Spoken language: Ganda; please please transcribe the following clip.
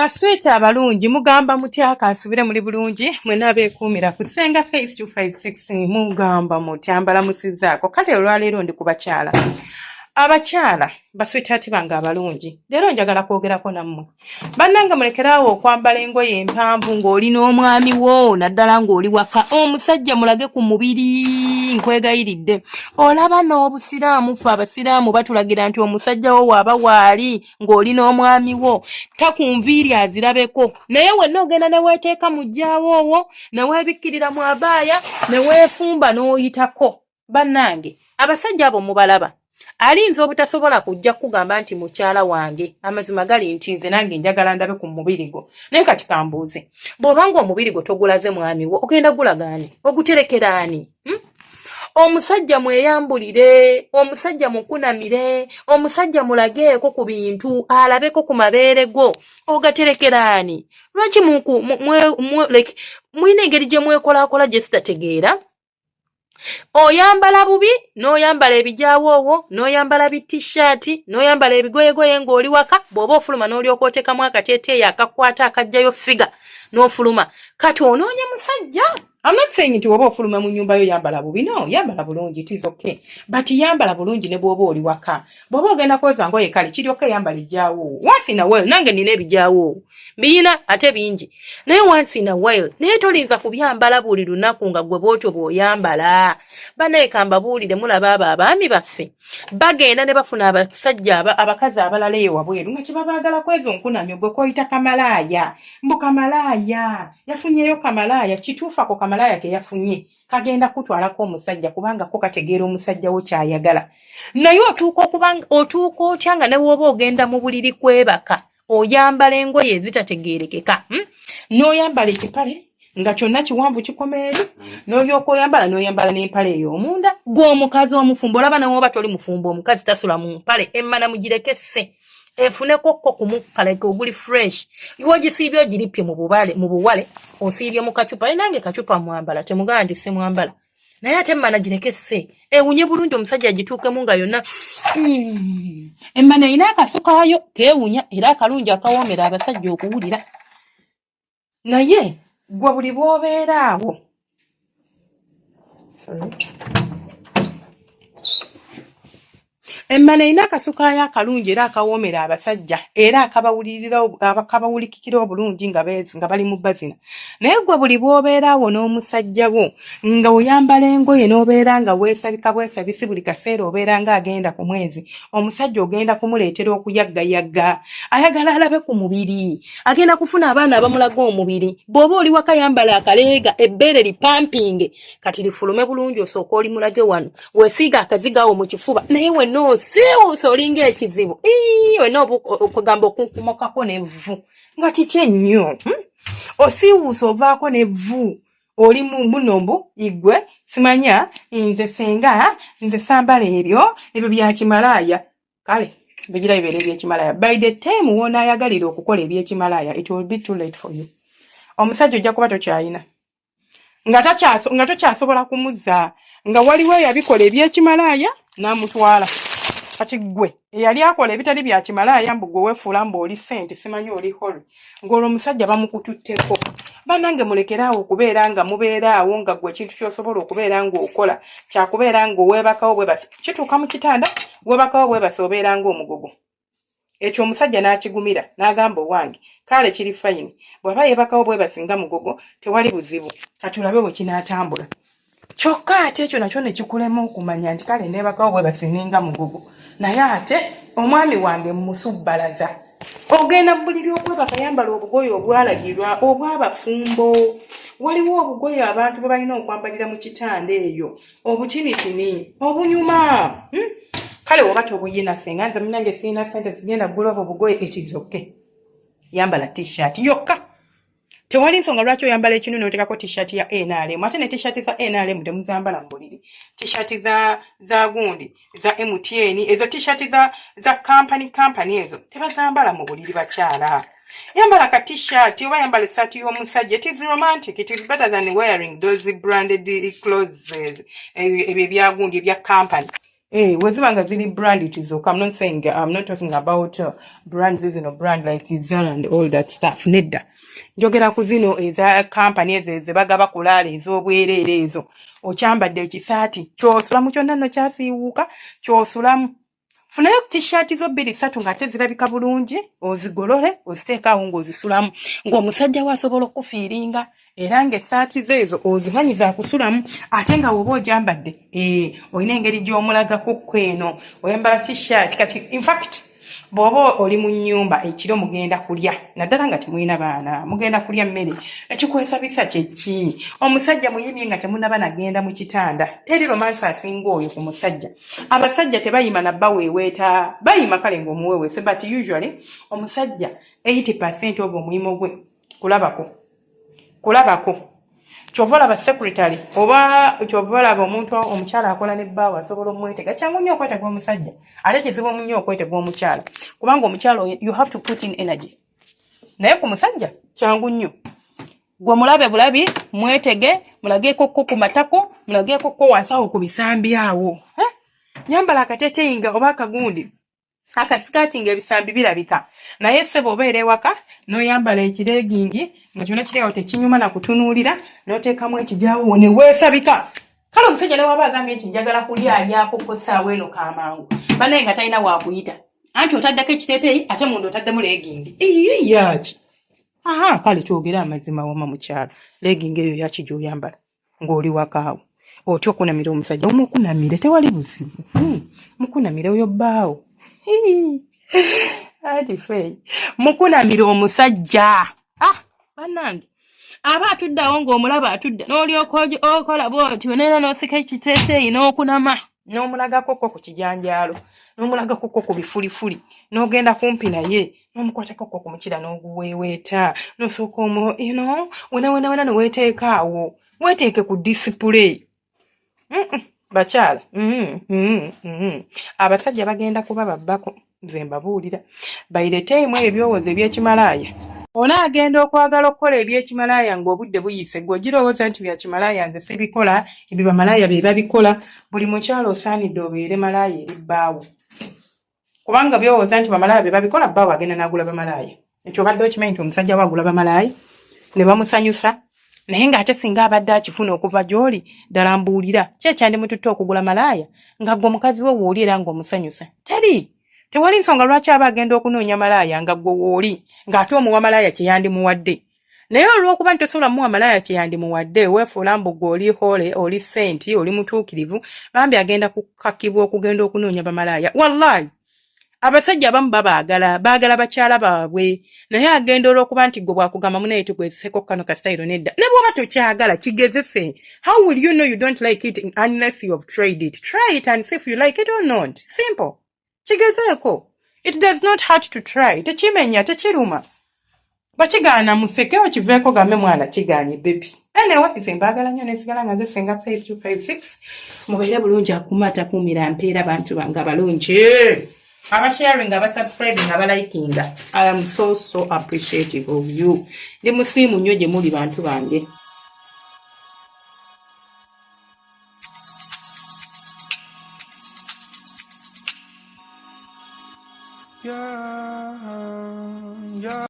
Basweta abalungi mugamba mutya kansubire muri bulungi mwena bekumira kusenga face 256 mugamba mutya mbala musizaako kale olwaleero ndi kubakyala abakyala basweta ati banga abalungi leero njagala kwogerako nammwe bannanga mulekerawo okwambala engoye empanvu ng'oli n'omwami wo naddala ng'oli waka omusajja mulage ku mubiri nkwegayiridde olaba n'obusiraamu fe abasiraamu batulagira nti omusajja wo waaba waali ng'oli n'omwami wo takunviiri azirabeko naye wenna ogenda ne weeteeka mu jjaawo ne weebikkirira mu abaaya ne weefumba n'oyitako bannange abasajja abo mubalaba alinza obutasobola kujja kugamba nti mukyala wange amazima gali nti nze nange njagala ndabe ku mubiri gwo naye kati kambuuze bw'obanga omubiri gwo togulaze mwami wo ogenda gulagaani oguterekeraani omusajja mweyambulire omusajja mukunamire omusajja mulageeko ku bintu alabeko ku mabeere go ogaterekeraani lwaki mwine engeri gye mwekolakola gye sitategeera oyambala bubi n'oyambala ebijawoowo n'oyambala bitishaati n'oyambala ebigoyegoye ng'oli waka bw'oba ofuluma n'olyoka oteekamu akateeteeyi akakwata akajjayo figa n'ofuluma kati onoonye musajja I'm not saying nti woba ofuluma mu nnyumba yo yambala bubi no yambala bulungi it is okay but yambala bulungi ne bw'oba oli waka bw'oba ogenda kwoza ngoye kale kiryoka yambala ejjawoowo once in a while nange nina ebijawoowo mbiyina ate bingi naye once in a while naye tolinza kubyambala buli lunaku nga gwe bw'otyo bw'oyambala banaeka mbabuulire mulaba abo abaami baffe bagenda ne bafuna abasajja abakazi abalala eyo wabweru nga kibabaagala kwezo nkunamyo gwe koyita kamalaaya mbu kamalaaya yafunyeyo kamalaaya kituufu ako kamalaaya ke yafunye kagenda kutwalako omusajja kubanga ko kategeera omusajja wo kyayagala naye otuuka otya nga ne bw'oba ogenda mu buliri kwebaka oyambala engoye ezitategeerekeka n'oyambala ekipale nga kyonna kiwanvu kikomeeri n'olyoka n'oyambala n'empale ey'omunda gw'omukazi omufumbo olaba nawoba toli mufumbo omukazi tasula mu mpale emmana mugirekesse efunekokko ku mukaleke oguli fresh wogisiibye ogirippye mu buwale osiibye mu kacupa nange kacupa mwambala temugamba nti simwambala naye ate emmana girekesse ewunye bulungi omusajja agituukemu nga yonna emmana erina akasukaayo keewunya era akalungi akawoomera abasajja okuwulira naye gwe buli bw'obeera awo emmana erina akasukaayo akalungi era akawoomera abasajja era akabawulikikira obulungi nga bali mu bazina naye gwe buli bw'obeera awo n'omusajja wo nga oyambala engoye n'obeera nga weesabika bwesabisi buli kaseera obeera nga agenda ku mwezi omusajja ogenda kumuleetera okuyaggayagga ayagala alabe ku mubiri agenda kufuna abaana abamulaga omubiri bw'oba oli waka yambala akaleega ebbeere lipampinge kati lifulume bulungi osooka oli mulage wano weesiiga akaziga awo mu kifuba naye wenna siwuusa olinga ekizibu wenna okugamba okunkumokako n'evvu nga kiki ennyo osiiwuusa ovaako n'evvu oli munombu igwe simanya nze senga nze sambala ebyo byakimalaaya kale bigira bibeera ebyekimalaaya by the time wonaayagalira okukola ebyekimalaaya it will be too late for you omusajja ojja kuba tokyayina nga tokyasobola kumuzza nga waliwo yabikola ebyekimalaaya n'amutwala kati gwe eyali akola ebitali bya kimalaaya mbu gwe weefuula mbu oli ssente simanyi oli holo ng'olwo omusajja bamukututteko bannange mulekeraawo okubeera nga mubeeraawo nga gwe ekintu ky'osobola okubeera ng'okola kyakubeera ng'oweebakawo bwebasi kituuka mu kitanda weebakawo bwebasi obeera ng'omugogo ekyo omusajja n'akigumira n'agamba owange kale kiri fayini bw'aba yeebakawo bwebasi nga mugogo tewali buzibu kati olabe bwe kinaatambula kyokka ate ekyo nakyo ne kikulema okumanya nti kale neebakawo bwebasi ninga mugogo naye ate omwami wange musubbalaza ogenda mu buliri okwebaka yambala obugoye obwalagirwa obw'abafumbo waliwo obugoye abantu bwe balina okwambalira mu kitanda eyo obutinitini obunyuma kale oba tobuyina senga nze munange sirina ssente zigenda kugula obwo obugoye ekizoke yambala t-shirt yokka tewali nsonga lwaki oyambala ekinu n'oteekako t-shirt ya NRM ate ne t-shirt za NRM temuzambala mu buliri t-shirt za gundi za MTN ezo t-shirt za company ezo tebazambala mu buliri bakyala yambala ka t-shirt oba yambala essaati y'omusajja it is romantic it is better than wearing those branded clothes ebyo ebya gundi ebya company wezibanga ziri brand tizoka. I'm not talking about brands zino brand like Zara and all that stuff. Nedda. Njogera ku zino eza company ezo bagaba kulala ez'obwereere ezo. Okyambadde ekisaati ky'osulamu kyonna nno kyasiiwuuka ky'osulamu. Funayo t-shirt zo 2-3 nga tezirabika bulungi ozigolole oziteeka awo ng'ozisulamu ng'omusajja we asobola okufiiringa era ng'essaati zeezo ozimanyiza kusulamu ate nga woba ogyambadde olina engeri gy'omulagako kweno oyambala t-shirt kati in fact bw'oba oli mu nnyumba ekiro mugenda kulya naddala nga temulina baana mugenda kulya mmere ekikwesabisa kyeki omusajja muyimye nga temunaba nagenda mu kitanda teri romansi asinga oyo ku musajja abasajja tebayima nabba weeweeta bayima kale ng'omuweeweese but usually omusajja 80% of omulimo gwe kulabako kyova ba secretary oba kyova ba omuntu omukyala akola ne bbawa asobola omwetega kyangu nnyo okwetega omusajja ate kizibu nnyo okwetega omukyala kubanga omukyala you have to put in energy naye ku musajja kyangu nnyo gwe mulabe bulabi mwetege mulageeko ku matako mulageeko ko wansawo ku bisambi awo nyambala akateteyi nga oba akagundi akasikati ng'ebisambi birabika naye ssebo obeera ewaka n'oyambala ekireegingi nga kyonna kiriawo tekinyuma na kutunuulira n'oteekamu ekijaawo ne weesabika kale omusajja ne waba agambye nti njagala kulyako ko ssaawa eno kaamangu banaye nga talina waakuyita anti otaddako ekiteeteeyi ate munda otaddemu leegingi yaki kale twogere amazima wama mukyalo leegingi eyo yaki gy'oyambala ng'oli wakaawo otya okunamira omusajja omukunamire tewali buzibu mukunamire oyo bbaawo mukunamira omusajja bannange aba atuddawo ng'omulaba atudde n'olyoka okola bw'otyo neera n'osika ekiteeteeyi n'okunama n'omulagakoko ku kijanjaalo n'omulagakoko ku bifulifuli n'ogenda kumpi naye n'omukwatako ku mukira n'oguweeweeta n'osooka wena neweeteeka awo weeteeke ku display bakyala abasajja bagenda kuba babbako nze mbabuulira bayireteemu ebyowoozo eby'ekimalaaya onaagenda okwagala okukola eby'ekimalaaya ng'obudde buyise gwe ogirowooza nti byakimalaaya nze sibikola ebyo bamalaaya be babikola buli mukyalo osaanidde obeere malaaya eri bbaawo kubanga byowooza nti bamalaaya be babikola bbaawo agenda n'agula bamalaaya ekyo obadde okimanyi nti omusajja we agula bamalaaya ne bamusanyusa naye ng'ate singa abadde akifuna okuva gy'oli ddala mbuulira kyekyandimututte okugula malaaya nga ggwe omukazi we wooli era ng'omusanyusa tewali nsonga lwaki aba agenda okunoonya malaaya nga ggwe wooli ng'ate omuwa malaaya kye yandimuwadde naye olw'okuba nti tosobola muwa malaaya kye yandimuwadde weefuula mbu ggwe oli hole oli senti oli mutuukirivu bambi agenda kukakibwa okugenda okunoonya bamalaaya wallahi abasajja abamu baagala bakyala baabwe naye agenda olw'okuba nti gwe bwakugamba munaye tugwezeseko kano kasitayiro nedda ne bw'oba tokyagala kigezese how will you know you don't like it unless you have tried it try it and see if you like it or not simple kigezeeko it does not hurt to try tekimenya tekiruma bakigaana museke okiveeko gambe mwana kigaanye baby anyway nze mbaagala nnyo nesigala nga nzesenga 5256 mubeere bulungi akumata kumira mpeera bantu bange abalungi abasharing abasubscribing abalikinga I am so appreciative of you ndi musiimu nnyo gye muli bantu bange